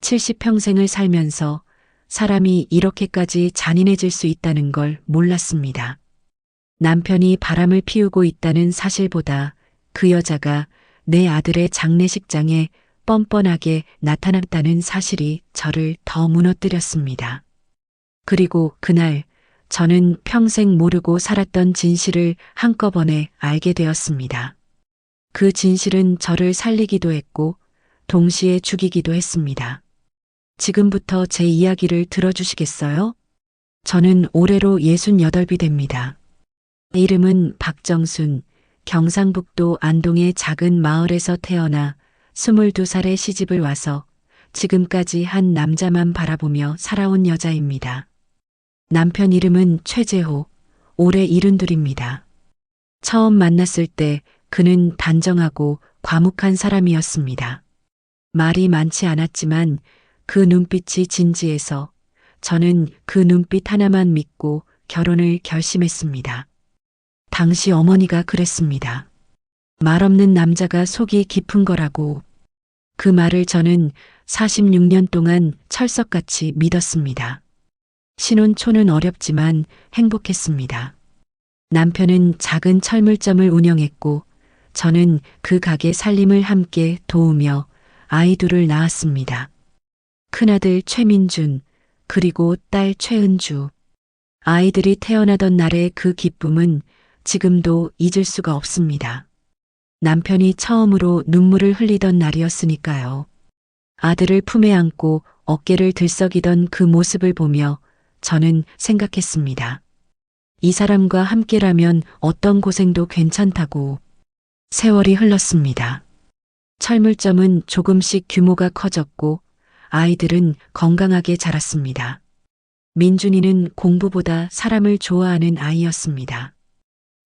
70평생을 살면서 사람이 이렇게까지 잔인해질 수 있다는 걸 몰랐습니다. 남편이 바람을 피우고 있다는 사실보다 그 여자가 내 아들의 장례식장에 뻔뻔하게 나타났다는 사실이 저를 더 무너뜨렸습니다. 그리고 그날 저는 평생 모르고 살았던 진실을 한꺼번에 알게 되었습니다. 그 진실은 저를 살리기도 했고 동시에 죽이기도 했습니다. 지금부터 제 이야기를 들어주시겠어요? 저는 올해로 68이 됩니다. 이름은 박정순, 경상북도 안동의 작은 마을에서 태어나 22살에 시집을 와서 지금까지 한 남자만 바라보며 살아온 여자입니다. 남편 이름은 최재호, 올해 72입니다. 처음 만났을 때 그는 단정하고 과묵한 사람이었습니다. 말이 많지 않았지만 그 눈빛이 진지해서 저는 그 눈빛 하나만 믿고 결혼을 결심했습니다. 당시 어머니가 그랬습니다. 말 없는 남자가 속이 깊은 거라고. 그 말을 저는 46년 동안 철석같이 믿었습니다. 신혼초는 어렵지만 행복했습니다. 남편은 작은 철물점을 운영했고 저는 그 가게 살림을 함께 도우며 아이 둘을 낳았습니다. 큰아들 최민준, 그리고 딸 최은주. 아이들이 태어나던 날의 그 기쁨은 지금도 잊을 수가 없습니다. 남편이 처음으로 눈물을 흘리던 날이었으니까요. 아들을 품에 안고 어깨를 들썩이던 그 모습을 보며 저는 생각했습니다. 이 사람과 함께라면 어떤 고생도 괜찮다고. 세월이 흘렀습니다. 철물점은 조금씩 규모가 커졌고 아이들은 건강하게 자랐습니다. 민준이는 공부보다 사람을 좋아하는 아이였습니다.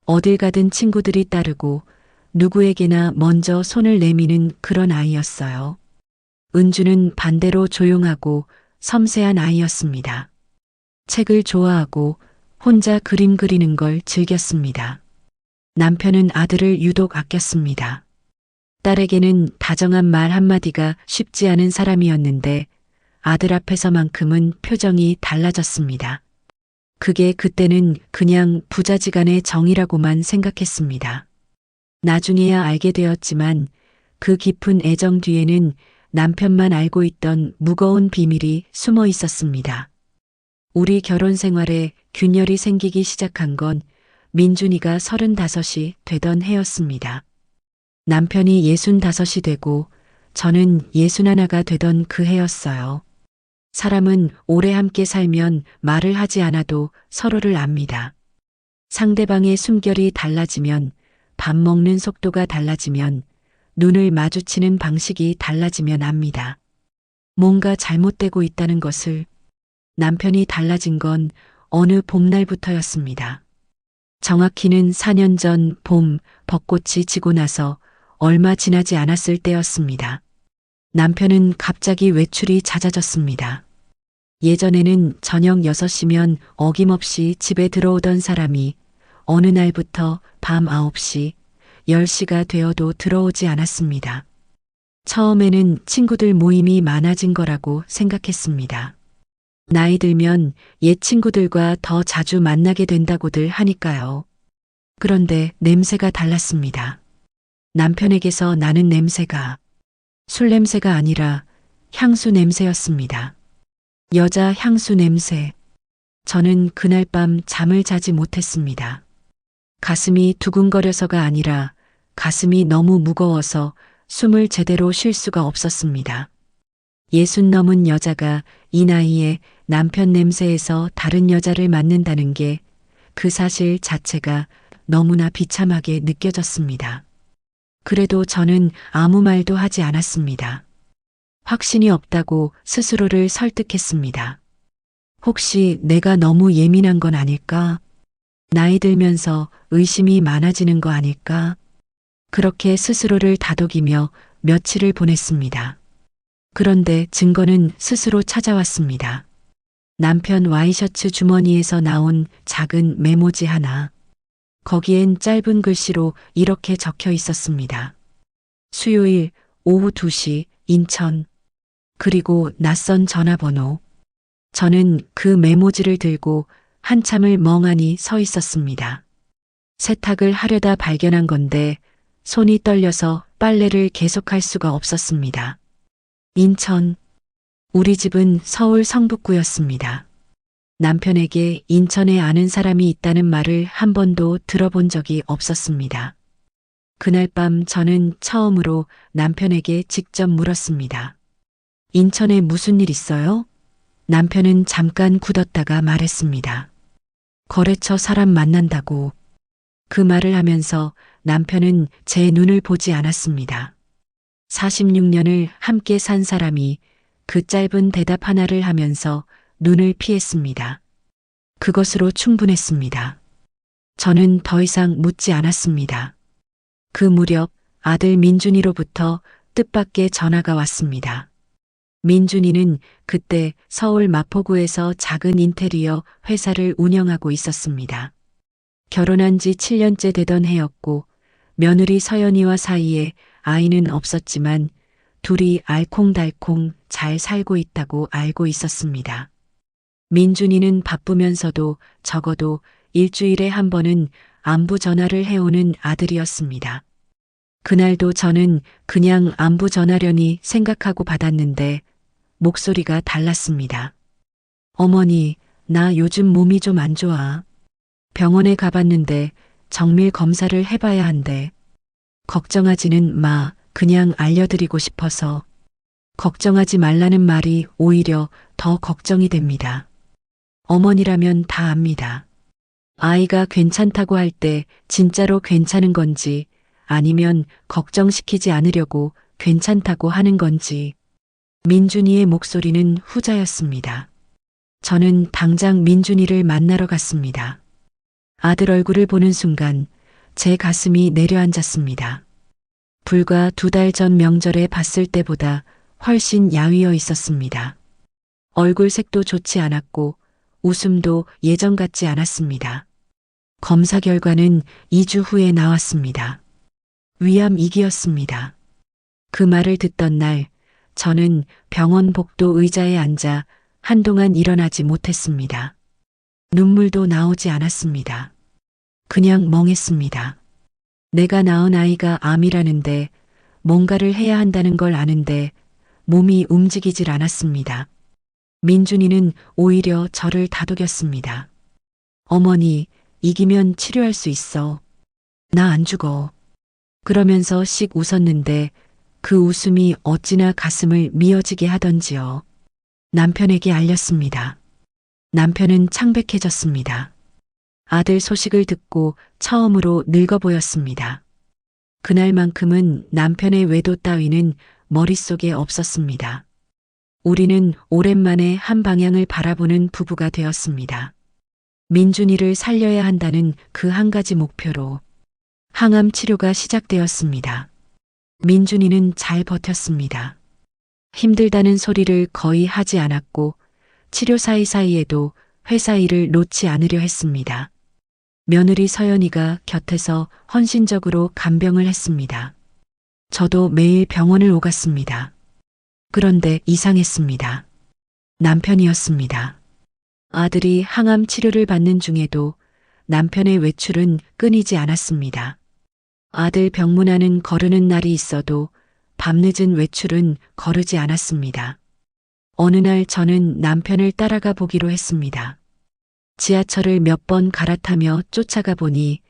어딜 가든 친구들이 따르고 누구에게나 먼저 손을 내미는 그런 아이였어요. 은주는 반대로 조용하고 섬세한 아이였습니다. 책을 좋아하고 혼자 그림 그리는 걸 즐겼습니다. 남편은 아들을 유독 아꼈습니다. 딸에게는 다정한 말 한마디가 쉽지 않은 사람이었는데 아들 앞에서만큼은 표정이 달라졌습니다. 그게 그때는 그냥 부자지간의 정이라고만 생각했습니다. 나중에야 알게 되었지만 그 깊은 애정 뒤에는 남편만 알고 있던 무거운 비밀이 숨어 있었습니다. 우리 결혼 생활에 균열이 생기기 시작한 건 민준이가 35이 되던 해였습니다. 남편이 65이 되고 저는 61가 되던 그 해였어요. 사람은 오래 함께 살면 말을 하지 않아도 서로를 압니다. 상대방의 숨결이 달라지면, 밥 먹는 속도가 달라지면, 눈을 마주치는 방식이 달라지면 압니다. 뭔가 잘못되고 있다는 것을. 남편이 달라진 건 어느 봄날부터였습니다. 정확히는 4년 전 봄 벚꽃이 지고 나서 얼마 지나지 않았을 때였습니다. 남편은 갑자기 외출이 잦아졌습니다. 예전에는 저녁 6시면 어김없이 집에 들어오던 사람이 어느 날부터 밤 9시, 10시가 되어도 들어오지 않았습니다. 처음에는 친구들 모임이 많아진 거라고 생각했습니다. 나이 들면 옛 친구들과 더 자주 만나게 된다고들 하니까요. 그런데 냄새가 달랐습니다. 남편에게서 나는 냄새가 술 냄새가 아니라 향수 냄새였습니다. 여자 향수 냄새. 저는 그날 밤 잠을 자지 못했습니다. 가슴이 두근거려서가 아니라 가슴이 너무 무거워서 숨을 제대로 쉴 수가 없었습니다. 60 넘은 여자가 이 나이에 남편 냄새에서 다른 여자를 만난다는 게 그 사실 자체가 너무나 비참하게 느껴졌습니다. 그래도 저는 아무 말도 하지 않았습니다. 확신이 없다고 스스로를 설득했습니다. 혹시 내가 너무 예민한 건 아닐까? 나이 들면서 의심이 많아지는 거 아닐까? 그렇게 스스로를 다독이며 며칠을 보냈습니다. 그런데 증거는 스스로 찾아왔습니다. 남편 와이셔츠 주머니에서 나온 작은 메모지 하나. 거기엔 짧은 글씨로 이렇게 적혀 있었습니다. 수요일 오후 2시 인천. 그리고 낯선 전화번호. 저는 그 메모지를 들고 한참을 멍하니 서 있었습니다. 세탁을 하려다 발견한 건데 손이 떨려서 빨래를 계속할 수가 없었습니다. 인천. 우리 집은 서울 성북구였습니다. 남편에게 인천에 아는 사람이 있다는 말을 한 번도 들어본 적이 없었습니다. 그날 밤 저는 처음으로 남편에게 직접 물었습니다. 인천에 무슨 일 있어요? 남편은 잠깐 굳었다가 말했습니다. 거래처 사람 만난다고. 그 말을 하면서 남편은 제 눈을 보지 않았습니다. 46년을 함께 산 사람이 그 짧은 대답 하나를 하면서 눈을 피했습니다. 그것으로 충분했습니다. 저는 더 이상 묻지 않았습니다. 그 무렵 아들 민준이로부터 뜻밖의 전화가 왔습니다. 민준이는 그때 서울 마포구에서 작은 인테리어 회사를 운영하고 있었습니다. 결혼한 지 7년째 되던 해였고 며느리 서연이와 사이에 아이는 없었지만 둘이 알콩달콩 잘 살고 있다고 알고 있었습니다. 민준이는 바쁘면서도 적어도 일주일에 한 번은 안부 전화를 해오는 아들이었습니다. 그날도 저는 그냥 안부 전화려니 생각하고 받았는데 목소리가 달랐습니다. 어머니, 나 요즘 몸이 좀 안 좋아. 병원에 가봤는데 정밀 검사를 해봐야 한대. 걱정하지는 마, 그냥 알려드리고 싶어서. 걱정하지 말라는 말이 오히려 더 걱정이 됩니다. 어머니라면 다 압니다. 아이가 괜찮다고 할 때 진짜로 괜찮은 건지 아니면 걱정시키지 않으려고 괜찮다고 하는 건지. 민준이의 목소리는 후자였습니다. 저는 당장 민준이를 만나러 갔습니다. 아들 얼굴을 보는 순간 제 가슴이 내려앉았습니다. 불과 2달 전 명절에 봤을 때보다 훨씬 야위어 있었습니다. 얼굴 색도 좋지 않았고 웃음도 예전 같지 않았습니다. 검사 결과는 2주 후에 나왔습니다. 위암 2기였습니다. 그 말을 듣던 날 저는 병원 복도 의자에 앉아 한동안 일어나지 못했습니다. 눈물도 나오지 않았습니다. 그냥 멍했습니다. 내가 낳은 아이가 암이라는데 뭔가를 해야 한다는 걸 아는데 몸이 움직이질 않았습니다. 민준이는 오히려 저를 다독였습니다. 어머니, 이기면 치료할 수 있어. 나 안 죽어. 그러면서 씩 웃었는데 그 웃음이 어찌나 가슴을 미어지게 하던지요. 남편에게 알렸습니다. 남편은 창백해졌습니다. 아들 소식을 듣고 처음으로 늙어 보였습니다. 그날만큼은 남편의 외도 따위는 머릿속에 없었습니다. 우리는 오랜만에 한 방향을 바라보는 부부가 되었습니다. 민준이를 살려야 한다는 그 한 가지 목표로 항암 치료가 시작되었습니다. 민준이는 잘 버텼습니다. 힘들다는 소리를 거의 하지 않았고 치료 사이사이에도 회사 일을 놓지 않으려 했습니다. 며느리 서연이가 곁에서 헌신적으로 간병을 했습니다. 저도 매일 병원을 오갔습니다. 그런데 이상했습니다. 남편이었습니다. 아들이 항암 치료를 받는 중에도 남편의 외출은 끊이지 않았습니다. 아들 병문안은 거르는 날이 있어도 밤늦은 외출은 거르지 않았습니다. 어느 날 저는 남편을 따라가 보기로 했습니다. 지하철을 몇 번 갈아타며 쫓아가 보니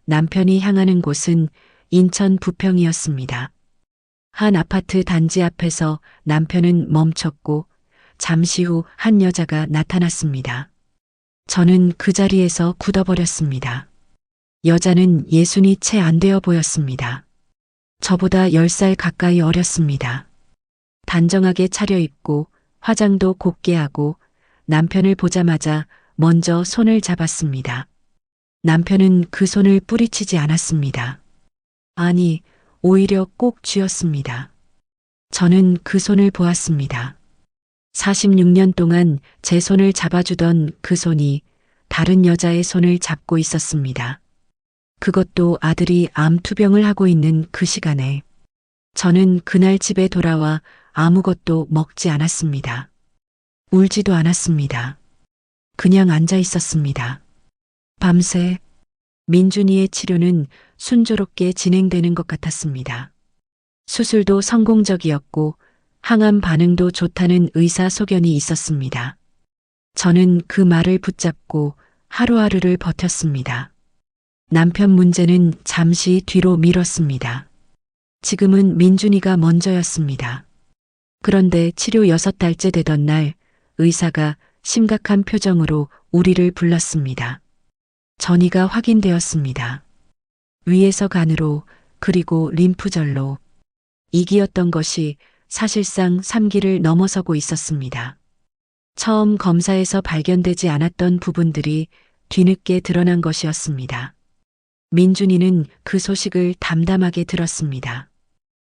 남편이 향하는 곳은 인천 부평이었습니다. 한 아파트 단지 앞에서 남편은 멈췄고 잠시 후 한 여자가 나타났습니다. 저는 그 자리에서 굳어버렸습니다. 여자는 60이 채 안 되어 보였습니다. 저보다 10살 가까이 어렸습니다. 단정하게 차려입고 화장도 곱게 하고 남편을 보자마자 먼저 손을 잡았습니다. 남편은 그 손을 뿌리치지 않았습니다. 아니, 오히려 꼭 쥐었습니다. 저는 그 손을 보았습니다. 46년 동안 제 손을 잡아주던 그 손이 다른 여자의 손을 잡고 있었습니다. 그것도 아들이 암 투병을 하고 있는 그 시간에. 저는 그날 집에 돌아와 아무것도 먹지 않았습니다. 울지도 않았습니다. 그냥 앉아 있었습니다. 밤새 민준이의 치료는 순조롭게 진행되는 것 같았습니다. 수술도 성공적이었고 항암 반응도 좋다는 의사 소견이 있었습니다. 저는 그 말을 붙잡고 하루하루를 버텼습니다. 남편 문제는 잠시 뒤로 미뤘습니다. 지금은 민준이가 먼저였습니다. 그런데 치료 6달째 되던 날 의사가 심각한 표정으로 우리를 불렀습니다. 전이가 확인되었습니다. 위에서 간으로 그리고 림프절로 이기였던 것이 사실상 3기를 넘어서고 있었습니다. 처음 검사에서 발견되지 않았던 부분들이 뒤늦게 드러난 것이었습니다. 민준이는 그 소식을 담담하게 들었습니다.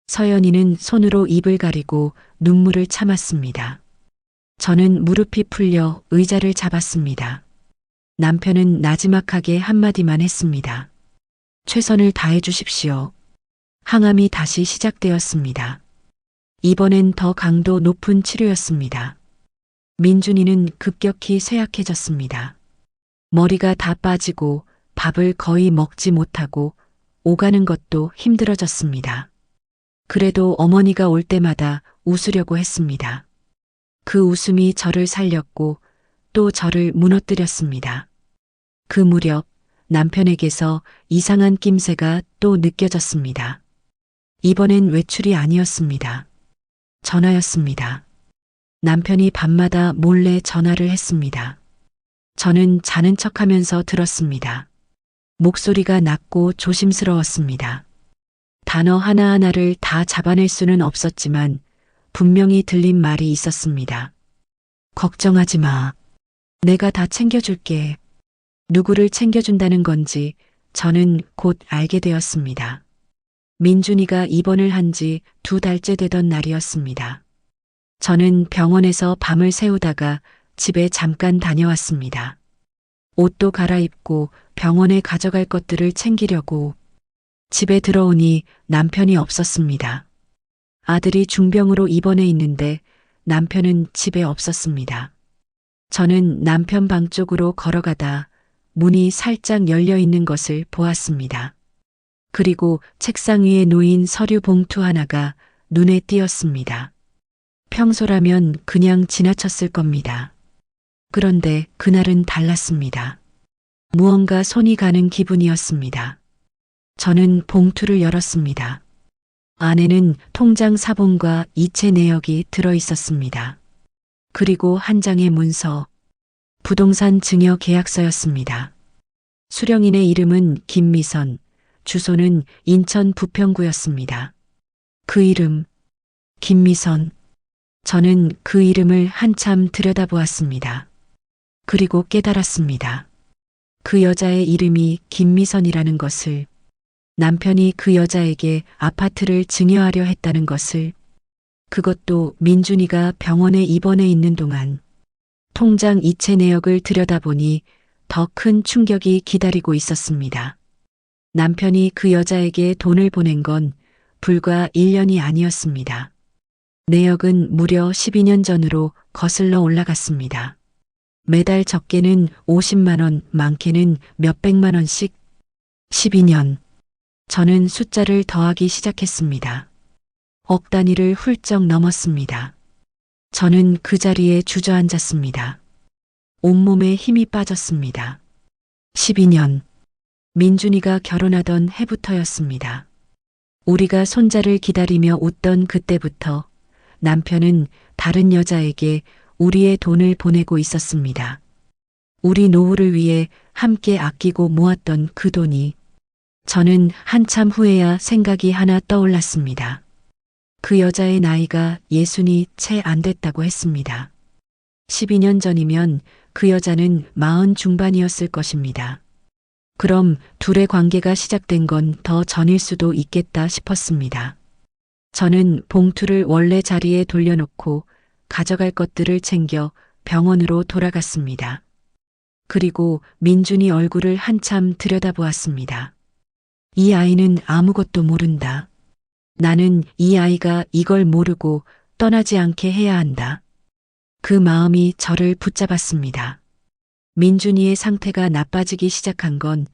서연이는 손으로 입을 가리고 눈물을 참았습니다. 저는 무릎이 풀려 의자를 잡았습니다. 남편은 나지막하게 한마디만 했습니다. 최선을 다해 주십시오. 항암이 다시 시작되었습니다. 이번엔 더 강도 높은 치료였습니다. 민준이는 급격히 쇠약해졌습니다. 머리가 다 빠지고 밥을 거의 먹지 못하고 오가는 것도 힘들어졌습니다. 그래도 어머니가 올 때마다 웃으려고 했습니다. 그 웃음이 저를 살렸고 또 저를 무너뜨렸습니다. 그 무렵 남편에게서 이상한 낌새가 또 느껴졌습니다. 이번엔 외출이 아니었습니다. 전화였습니다. 남편이 밤마다 몰래 전화를 했습니다. 저는 자는 척하면서 들었습니다. 목소리가 낮고 조심스러웠습니다. 단어 하나하나를 다 잡아낼 수는 없었지만 분명히 들린 말이 있었습니다. 걱정하지 마. 내가 다 챙겨줄게. 누구를 챙겨준다는 건지 저는 곧 알게 되었습니다. 민준이가 입원을 한 지 2달째 되던 날이었습니다. 저는 병원에서 밤을 새우다가 집에 잠깐 다녀왔습니다. 옷도 갈아입고 병원에 가져갈 것들을 챙기려고 집에 들어오니 남편이 없었습니다. 아들이 중병으로 입원해 있는데 남편은 집에 없었습니다. 저는 남편 방 쪽으로 걸어가다 문이 살짝 열려 있는 것을 보았습니다. 그리고 책상 위에 놓인 서류 봉투 하나가 눈에 띄었습니다. 평소라면 그냥 지나쳤을 겁니다. 그런데 그날은 달랐습니다. 무언가 손이 가는 기분이었습니다. 저는 봉투를 열었습니다. 안에는 통장 사본과 이체 내역이 들어 있었습니다. 그리고 한 장의 문서, 부동산 증여 계약서였습니다. 수령인의 이름은 김미선, 주소는 인천 부평구였습니다. 그 이름, 김미선. 저는 그 이름을 한참 들여다보았습니다. 그리고 깨달았습니다. 그 여자의 이름이 김미선이라는 것을, 남편이 그 여자에게 아파트를 증여하려 했다는 것을, 그것도 민준이가 병원에 입원해 있는 동안. 통장 이체 내역을 들여다보니 더 큰 충격이 기다리고 있었습니다. 남편이 그 여자에게 돈을 보낸 건 불과 1년이 아니었습니다. 내역은 무려 12년 전으로 거슬러 올라갔습니다. 매달 적게는 50만 원, 많게는 몇백만 원씩. 12년. 저는 숫자를 더하기 시작했습니다. 억 단위를 훌쩍 넘었습니다. 저는 그 자리에 주저앉았습니다. 온몸에 힘이 빠졌습니다. 12년. 민준이가 결혼하던 해부터였습니다. 우리가 손자를 기다리며 웃던 그때부터 남편은 다른 여자에게 우리의 돈을 보내고 있었습니다. 우리 노후를 위해 함께 아끼고 모았던 그 돈이. 저는 한참 후에야 생각이 하나 떠올랐습니다. 그 여자의 나이가 60이 채 안 됐다고 했습니다. 12년 전이면 그 여자는 40 중반이었을 것입니다. 그럼 둘의 관계가 시작된 건 더 전일 수도 있겠다 싶었습니다. 저는 봉투를 원래 자리에 돌려놓고 가져갈 것들을 챙겨 병원으로 돌아갔습니다. 그리고 민준이 얼굴을 한참 들여다보았습니다. 이 아이는 아무것도 모른다. 나는 이 아이가 이걸 모르고 떠나지 않게 해야 한다. 그 마음이 저를 붙잡았습니다. 민준이의 상태가 나빠지기 시작한 건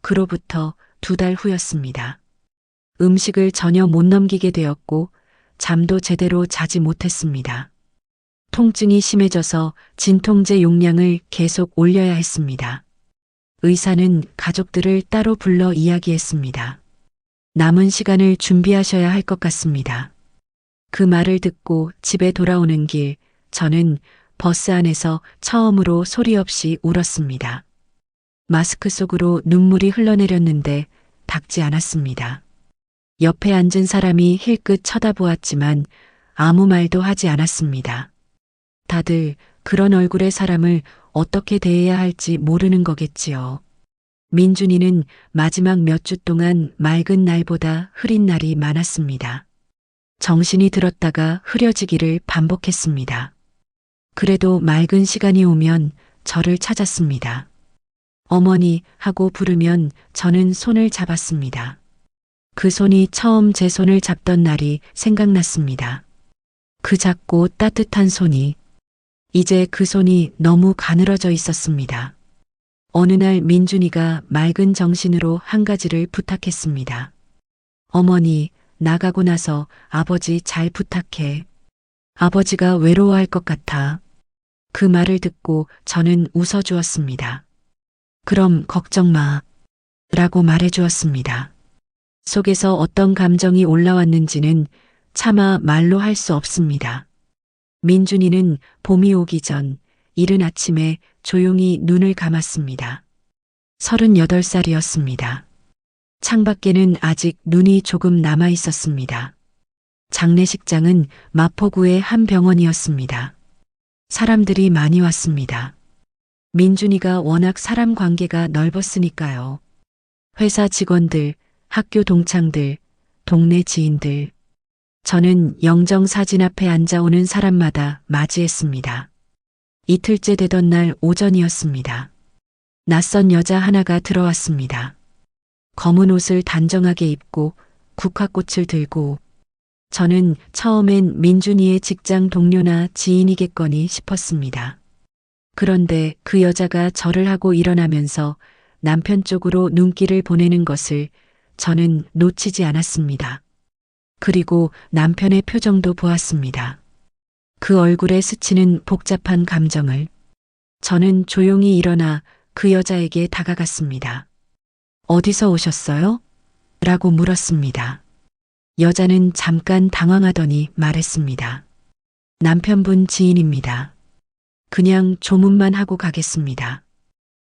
그로부터 2달 후였습니다. 음식을 전혀 못 넘기게 되었고 잠도 제대로 자지 못했습니다. 통증이 심해져서 진통제 용량을 계속 올려야 했습니다. 의사는 가족들을 따로 불러 이야기했습니다. 남은 시간을 준비하셔야 할 것 같습니다. 그 말을 듣고 집에 돌아오는 길, 저는 버스 안에서 처음으로 소리 없이 울었습니다. 마스크 속으로 눈물이 흘러내렸는데 닦지 않았습니다. 옆에 앉은 사람이 힐끗 쳐다보았지만 아무 말도 하지 않았습니다. 다들 그런 얼굴의 사람을 어떻게 대해야 할지 모르는 거겠지요. 민준이는 마지막 몇 주 동안 맑은 날보다 흐린 날이 많았습니다. 정신이 들었다가 흐려지기를 반복했습니다. 그래도 맑은 시간이 오면 저를 찾았습니다. 어머니 하고 부르면 저는 손을 잡았습니다. 그 손이 처음 제 손을 잡던 날이 생각났습니다. 그 작고 따뜻한 손이, 이제 그 손이 너무 가늘어져 있었습니다. 어느 날 민준이가 맑은 정신으로 한 가지를 부탁했습니다. 어머니, 나가고 나서 아버지 잘 부탁해. 아버지가 외로워할 것 같아. 그 말을 듣고 저는 웃어주었습니다. 그럼 걱정 마. 라고 말해주었습니다. 속에서 어떤 감정이 올라왔는지는 차마 말로 할 수 없습니다. 민준이는 봄이 오기 전 이른 아침에 조용히 눈을 감았습니다. 38살이었습니다. 창밖에는 아직 눈이 조금 남아 있었습니다. 장례식장은 마포구의 한 병원이었습니다. 사람들이 많이 왔습니다. 민준이가 워낙 사람 관계가 넓었으니까요. 회사 직원들, 학교 동창들, 동네 지인들. 저는 영정 사진 앞에 앉아오는 사람마다 맞이했습니다. 이틀째 되던 날 오전이었습니다. 낯선 여자 하나가 들어왔습니다. 검은 옷을 단정하게 입고 국화꽃을 들고, 저는 처음엔 민준이의 직장 동료나 지인이겠거니 싶었습니다. 그런데 그 여자가 절을 하고 일어나면서 남편 쪽으로 눈길을 보내는 것을 저는 놓치지 않았습니다. 그리고 남편의 표정도 보았습니다. 그 얼굴에 스치는 복잡한 감정을. 저는 조용히 일어나 그 여자에게 다가갔습니다. 어디서 오셨어요? 라고 물었습니다. 여자는 잠깐 당황하더니 말했습니다. 남편분 지인입니다. 그냥 조문만 하고 가겠습니다.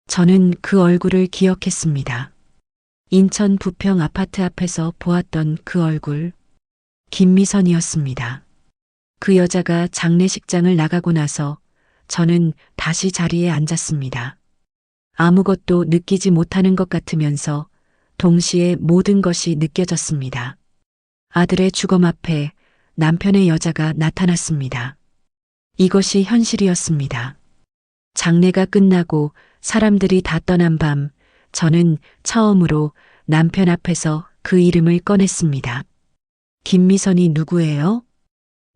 저는 그 얼굴을 기억했습니다. 인천 부평 아파트 앞에서 보았던 그 얼굴. 김미선이었습니다. 그 여자가 장례식장을 나가고 나서 저는 다시 자리에 앉았습니다. 아무것도 느끼지 못하는 것 같으면서 동시에 모든 것이 느껴졌습니다. 아들의 주검 앞에 남편의 여자가 나타났습니다. 이것이 현실이었습니다. 장례가 끝나고 사람들이 다 떠난 밤, 저는 처음으로 남편 앞에서 그 이름을 꺼냈습니다. 김미선이 누구예요?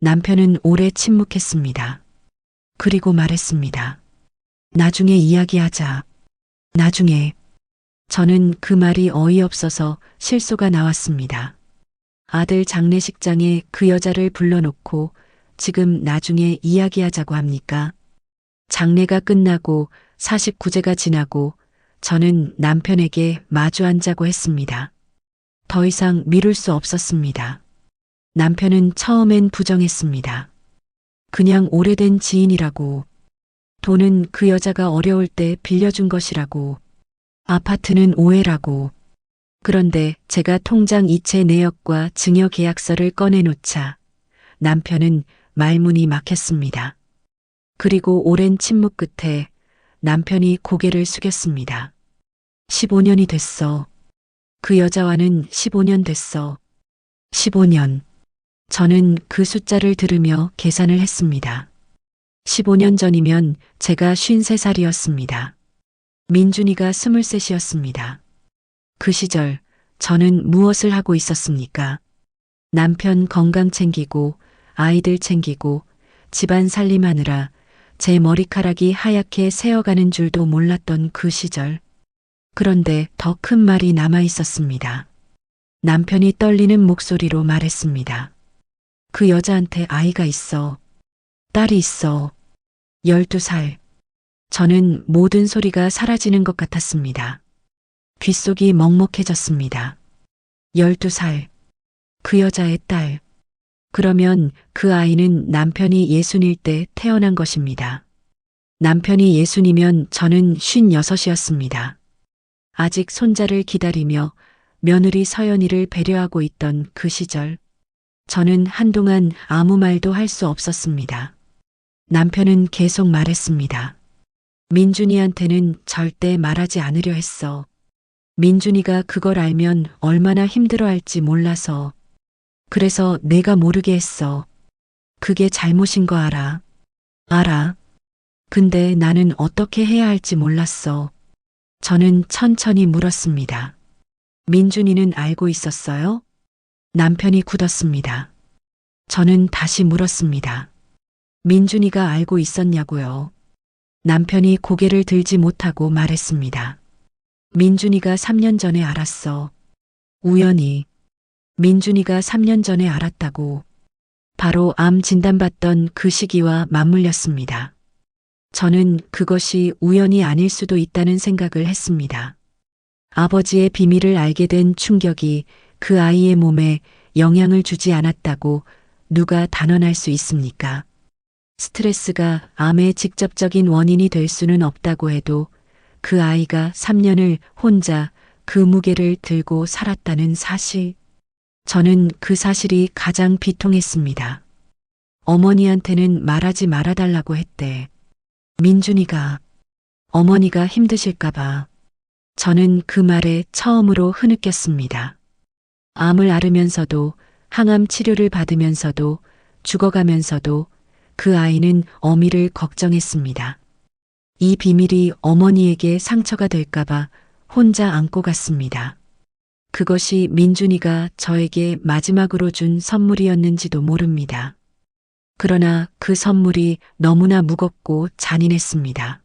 남편은 오래 침묵했습니다. 그리고 말했습니다. 나중에 이야기하자. 나중에. 저는 그 말이 어이없어서 실소가 나왔습니다. 아들 장례식장에 그 여자를 불러놓고 지금 나중에 이야기하자고 합니까? 장례가 끝나고 49제가 지나고 저는 남편에게 마주 앉자고 했습니다. 더 이상 미룰 수 없었습니다. 남편은 처음엔 부정했습니다. 그냥 오래된 지인이라고. 돈은 그 여자가 어려울 때 빌려준 것이라고. 아파트는 오해라고. 그런데 제가 통장 이체 내역과 증여 계약서를 꺼내놓자 남편은 말문이 막혔습니다. 그리고 오랜 침묵 끝에 남편이 고개를 숙였습니다. 15년이 됐어. 그 여자와는 15년 됐어. 15년. 저는 그 숫자를 들으며 계산을 했습니다. 15년 전이면 제가 53살이었습니다. 민준이가 23이었습니다. 그 시절 저는 무엇을 하고 있었습니까? 남편 건강 챙기고 아이들 챙기고 집안 살림하느라 제 머리카락이 하얗게 새어가는 줄도 몰랐던 그 시절. 그런데 더 큰 말이 남아 있었습니다. 남편이 떨리는 목소리로 말했습니다. 그 여자한테 아이가 있어. 딸이 있어. 12살. 저는 모든 소리가 사라지는 것 같았습니다. 귓속이 먹먹해졌습니다. 12살. 그 여자의 딸. 그러면 그 아이는 남편이 60일 때 태어난 것입니다. 남편이 60이면 저는 56이었습니다. 아직 손자를 기다리며 며느리 서연이를 배려하고 있던 그 시절. 저는 한동안 아무 말도 할 수 없었습니다. 남편은 계속 말했습니다. 민준이한테는 절대 말하지 않으려 했어. 민준이가 그걸 알면 얼마나 힘들어할지 몰라서. 그래서 내가 모르게 했어. 그게 잘못인 거 알아. 알아. 근데 나는 어떻게 해야 할지 몰랐어. 저는 천천히 물었습니다. 민준이는 알고 있었어요? 남편이 굳었습니다. 저는 다시 물었습니다. 민준이가 알고 있었냐고요. 남편이 고개를 들지 못하고 말했습니다. 민준이가 3년 전에 알았어. 우연히. 민준이가 3년 전에 알았다고. 바로 암 진단받던 그 시기와 맞물렸습니다. 저는 그것이 우연이 아닐 수도 있다는 생각을 했습니다. 아버지의 비밀을 알게 된 충격이 그 아이의 몸에 영향을 주지 않았다고 누가 단언할 수 있습니까? 스트레스가 암의 직접적인 원인이 될 수는 없다고 해도 그 아이가 3년을 혼자 그 무게를 들고 살았다는 사실. 저는 그 사실이 가장 비통했습니다. 어머니한테는 말하지 말아달라고 했대. 민준이가, 어머니가 힘드실까봐. 저는 그 말에 처음으로 흐느꼈습니다. 암을 앓으면서도 항암 치료를 받으면서도 죽어가면서도 그 아이는 어미를 걱정했습니다. 이 비밀이 어머니에게 상처가 될까봐 혼자 안고 갔습니다. 그것이 민준이가 저에게 마지막으로 준 선물이었는지도 모릅니다. 그러나 그 선물이 너무나 무겁고 잔인했습니다.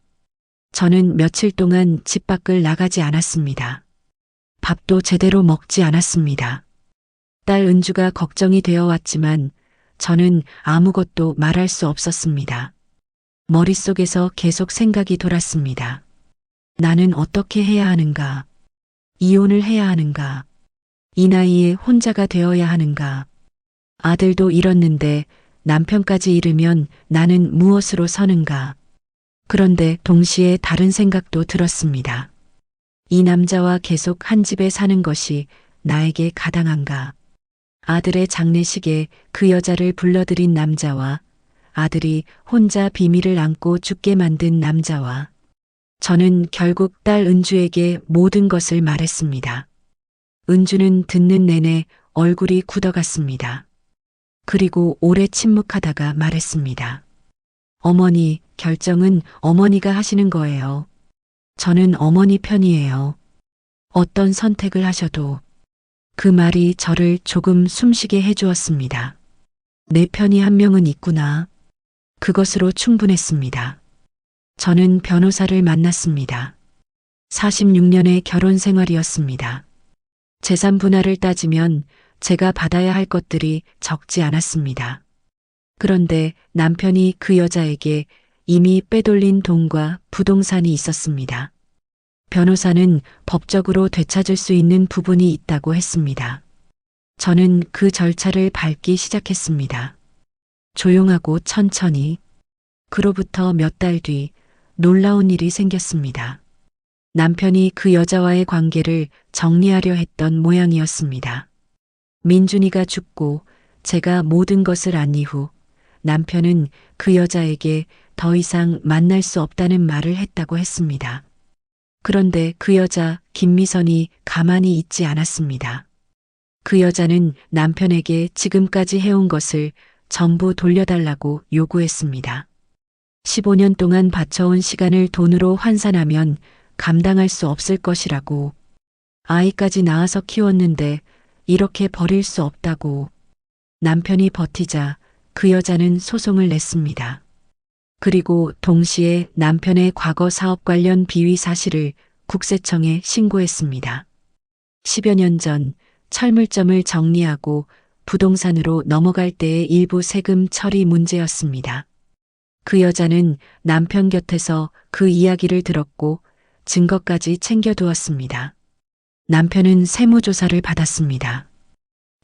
저는 며칠 동안 집 밖을 나가지 않았습니다. 밥도 제대로 먹지 않았습니다. 딸 은주가 걱정이 되어 왔지만 저는 아무것도 말할 수 없었습니다. 머릿속에서 계속 생각이 돌았습니다. 나는 어떻게 해야 하는가? 이혼을 해야 하는가? 이 나이에 혼자가 되어야 하는가? 아들도 잃었는데 남편까지 잃으면 나는 무엇으로 서는가? 그런데 동시에 다른 생각도 들었습니다. 이 남자와 계속 한 집에 사는 것이 나에게 가당한가? 아들의 장례식에 그 여자를 불러들인 남자와 아들이 혼자 비밀을 안고 죽게 만든 남자와 저는 결국 딸 은주에게 모든 것을 말했습니다. 은주는 듣는 내내 얼굴이 굳어갔습니다. 그리고 오래 침묵하다가 말했습니다. 어머니, 결정은 어머니가 하시는 거예요. 저는 어머니 편이에요. 어떤 선택을 하셔도. 그 말이 저를 조금 숨쉬게 해주었습니다. 내 편이 한 명은 있구나. 그것으로 충분했습니다. 저는 변호사를 만났습니다. 46년의 결혼 생활이었습니다. 재산 분할을 따지면 제가 받아야 할 것들이 적지 않았습니다. 그런데 남편이 그 여자에게 이미 빼돌린 돈과 부동산이 있었습니다. 변호사는 법적으로 되찾을 수 있는 부분이 있다고 했습니다. 저는 그 절차를 밟기 시작했습니다. 조용하고 천천히. 그로부터 몇 달 뒤 놀라운 일이 생겼습니다. 남편이 그 여자와의 관계를 정리하려 했던 모양이었습니다. 민준이가 죽고 제가 모든 것을 안 이후 남편은 그 여자에게 더 이상 만날 수 없다는 말을 했다고 했습니다. 그런데 그 여자 김미선이 가만히 있지 않았습니다. 그 여자는 남편에게 지금까지 해온 것을 전부 돌려달라고 요구했습니다. 15년 동안 바쳐온 시간을 돈으로 환산하면 감당할 수 없을 것이라고. 아이까지 낳아서 키웠는데 이렇게 버릴 수 없다고. 남편이 버티자 그 여자는 소송을 냈습니다. 그리고 동시에 남편의 과거 사업 관련 비위 사실을 국세청에 신고했습니다. 10여 년 전 철물점을 정리하고 부동산으로 넘어갈 때의 일부 세금 처리 문제였습니다. 그 여자는 남편 곁에서 그 이야기를 들었고 증거까지 챙겨두었습니다. 남편은 세무조사를 받았습니다.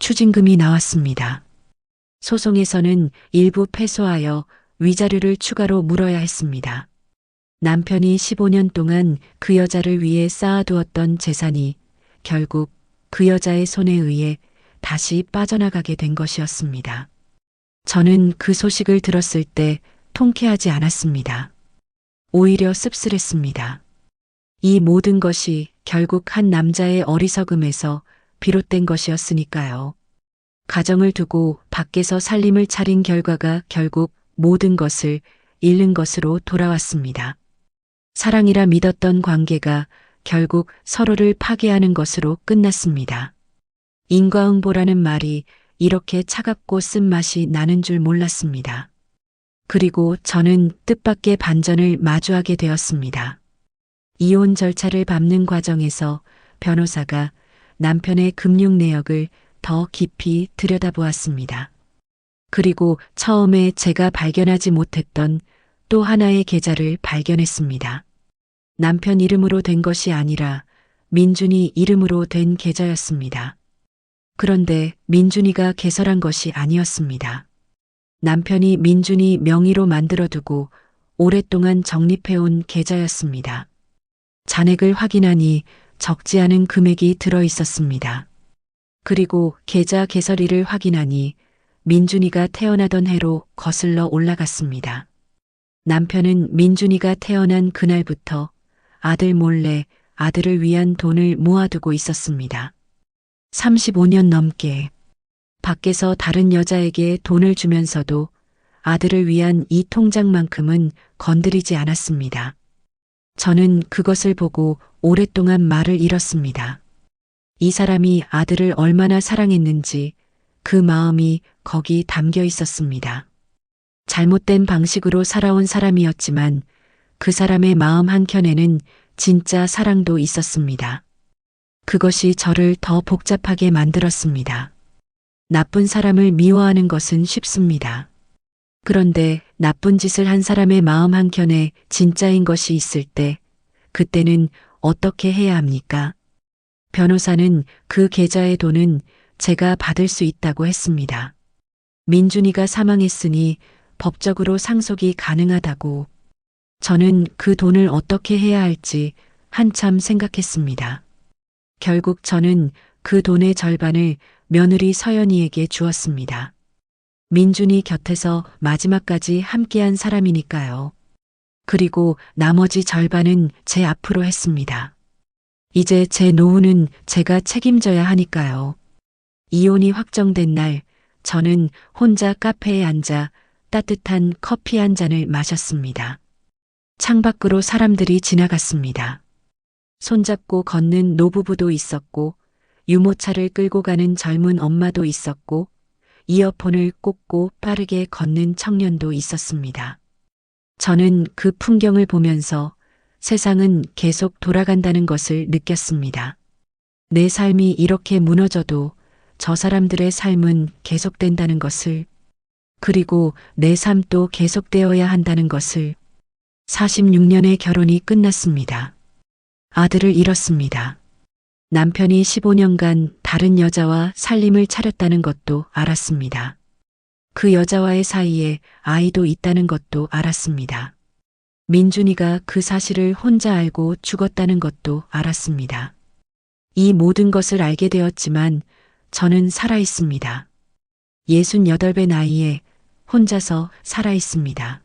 추징금이 나왔습니다. 소송에서는 일부 패소하여 위자료를 추가로 물어야 했습니다. 남편이 15년 동안 그 여자를 위해 쌓아두었던 재산이 결국 그 여자의 손에 의해 다시 빠져나가게 된 것이었습니다. 저는 그 소식을 들었을 때 통쾌하지 않았습니다. 오히려 씁쓸했습니다. 이 모든 것이 결국 한 남자의 어리석음에서 비롯된 것이었으니까요. 가정을 두고 밖에서 살림을 차린 결과가 결국 모든 것을 잃는 것으로 돌아왔습니다. 사랑이라 믿었던 관계가 결국 서로를 파괴하는 것으로 끝났습니다. 인과응보라는 말이 이렇게 차갑고 쓴맛이 나는 줄 몰랐습니다. 그리고 저는 뜻밖의 반전을 마주하게 되었습니다. 이혼 절차를 밟는 과정에서 변호사가 남편의 금융 내역을 더 깊이 들여다보았습니다. 그리고 처음에 제가 발견하지 못했던 또 하나의 계좌를 발견했습니다. 남편 이름으로 된 것이 아니라 민준이 이름으로 된 계좌였습니다. 그런데 민준이가 개설한 것이 아니었습니다. 남편이 민준이 명의로 만들어두고 오랫동안 적립해온 계좌였습니다. 잔액을 확인하니 적지 않은 금액이 들어 있었습니다. 그리고 계좌 개설일을 확인하니 민준이가 태어나던 해로 거슬러 올라갔습니다. 남편은 민준이가 태어난 그날부터 아들 몰래 아들을 위한 돈을 모아두고 있었습니다. 35년 넘게 밖에서 다른 여자에게 돈을 주면서도 아들을 위한 이 통장만큼은 건드리지 않았습니다. 저는 그것을 보고 오랫동안 말을 잃었습니다. 이 사람이 아들을 얼마나 사랑했는지 그 마음이 거기 담겨 있었습니다. 잘못된 방식으로 살아온 사람이었지만 그 사람의 마음 한켠에는 진짜 사랑도 있었습니다. 그것이 저를 더 복잡하게 만들었습니다. 나쁜 사람을 미워하는 것은 쉽습니다. 그런데 나쁜 짓을 한 사람의 마음 한켠에 진짜인 것이 있을 때 그때는 어떻게 해야 합니까? 변호사는 그 계좌의 돈은 제가 받을 수 있다고 했습니다. 민준이가 사망했으니 법적으로 상속이 가능하다고. 저는 그 돈을 어떻게 해야 할지 한참 생각했습니다. 결국 저는 그 돈의 절반을 며느리 서연이에게 주었습니다. 민준이 곁에서 마지막까지 함께한 사람이니까요. 그리고 나머지 절반은 제 앞으로 했습니다. 이제 제 노후는 제가 책임져야 하니까요. 이혼이 확정된 날, 저는 혼자 카페에 앉아 따뜻한 커피 한 잔을 마셨습니다. 창밖으로 사람들이 지나갔습니다. 손잡고 걷는 노부부도 있었고, 유모차를 끌고 가는 젊은 엄마도 있었고, 이어폰을 꽂고 빠르게 걷는 청년도 있었습니다. 저는 그 풍경을 보면서 세상은 계속 돌아간다는 것을 느꼈습니다. 내 삶이 이렇게 무너져도 저 사람들의 삶은 계속된다는 것을, 그리고 내 삶도 계속되어야 한다는 것을. 46년의 결혼이 끝났습니다. 아들을 잃었습니다. 남편이 15년간 다른 여자와 살림을 차렸다는 것도 알았습니다. 그 여자와의 사이에 아이도 있다는 것도 알았습니다. 민준이가 그 사실을 혼자 알고 죽었다는 것도 알았습니다. 이 모든 것을 알게 되었지만 저는 살아 있습니다. 68배 나이에 혼자서 살아 있습니다.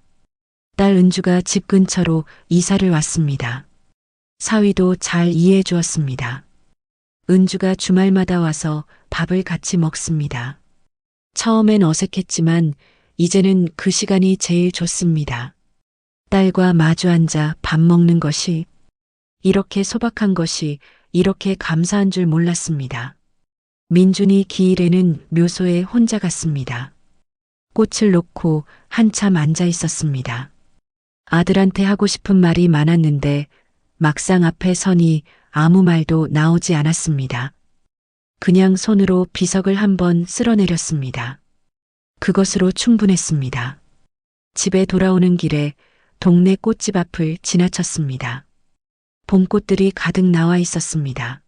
딸 은주가 집 근처로 이사를 왔습니다. 사위도 잘 이해해 주었습니다. 은주가 주말마다 와서 밥을 같이 먹습니다. 처음엔 어색했지만 이제는 그 시간이 제일 좋습니다. 딸과 마주 앉아 밥 먹는 것이, 이렇게 소박한 것이 이렇게 감사한 줄 몰랐습니다. 민준이 기일에는 묘소에 혼자 갔습니다. 꽃을 놓고 한참 앉아 있었습니다. 아들한테 하고 싶은 말이 많았는데 막상 앞에 서니 아무 말도 나오지 않았습니다. 그냥 손으로 비석을 한번 쓸어내렸습니다. 그것으로 충분했습니다. 집에 돌아오는 길에 동네 꽃집 앞을 지나쳤습니다. 봄꽃들이 가득 나와 있었습니다.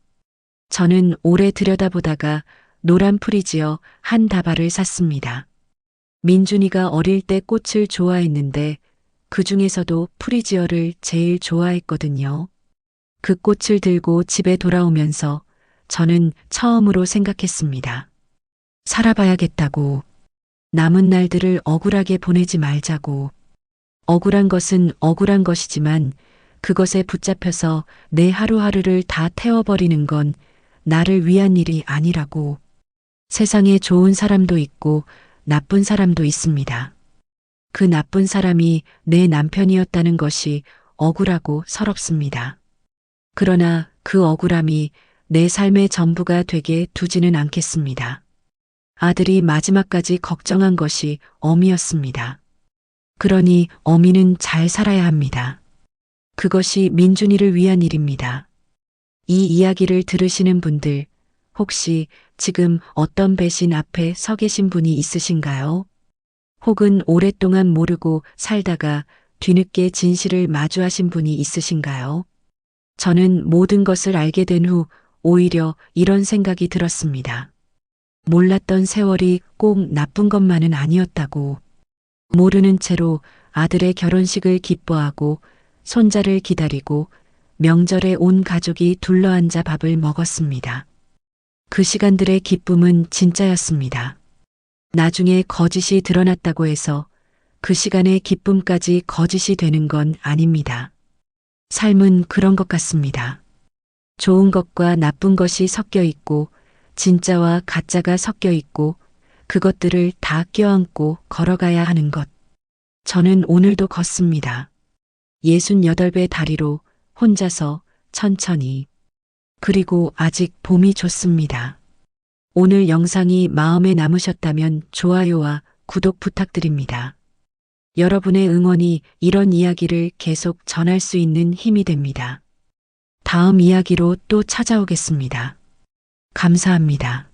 저는 오래 들여다보다가 노란 프리지어 한 다발을 샀습니다. 민준이가 어릴 때 꽃을 좋아했는데 그 중에서도 프리지어를 제일 좋아했거든요. 그 꽃을 들고 집에 돌아오면서 저는 처음으로 생각했습니다. 살아봐야겠다고. 남은 날들을 억울하게 보내지 말자고. 억울한 것은 억울한 것이지만 그것에 붙잡혀서 내 하루하루를 다 태워버리는 건 나를 위한 일이 아니라고. 세상에 좋은 사람도 있고 나쁜 사람도 있습니다. 그 나쁜 사람이 내 남편이었다는 것이 억울하고 서럽습니다. 그러나 그 억울함이 내 삶의 전부가 되게 두지는 않겠습니다. 아들이 마지막까지 걱정한 것이 어미였습니다. 그러니 어미는 잘 살아야 합니다. 그것이 민준이를 위한 일입니다. 이 이야기를 들으시는 분들, 혹시 지금 어떤 배신 앞에 서 계신 분이 있으신가요? 혹은 오랫동안 모르고 살다가 뒤늦게 진실을 마주하신 분이 있으신가요? 저는 모든 것을 알게 된 후 오히려 이런 생각이 들었습니다. 몰랐던 세월이 꼭 나쁜 것만은 아니었다고. 모르는 채로 아들의 결혼식을 기뻐하고 손자를 기다리고 명절에 온 가족이 둘러앉아 밥을 먹었습니다. 그 시간들의 기쁨은 진짜였습니다. 나중에 거짓이 드러났다고 해서 그 시간의 기쁨까지 거짓이 되는 건 아닙니다. 삶은 그런 것 같습니다. 좋은 것과 나쁜 것이 섞여 있고 진짜와 가짜가 섞여 있고 그것들을 다 껴안고 걸어가야 하는 것. 저는 오늘도 걷습니다. 68배 다리로 혼자서 천천히. 그리고 아직 봄이 좋습니다. 오늘 영상이 마음에 남으셨다면 좋아요와 구독 부탁드립니다. 여러분의 응원이 이런 이야기를 계속 전할 수 있는 힘이 됩니다. 다음 이야기로 또 찾아오겠습니다. 감사합니다.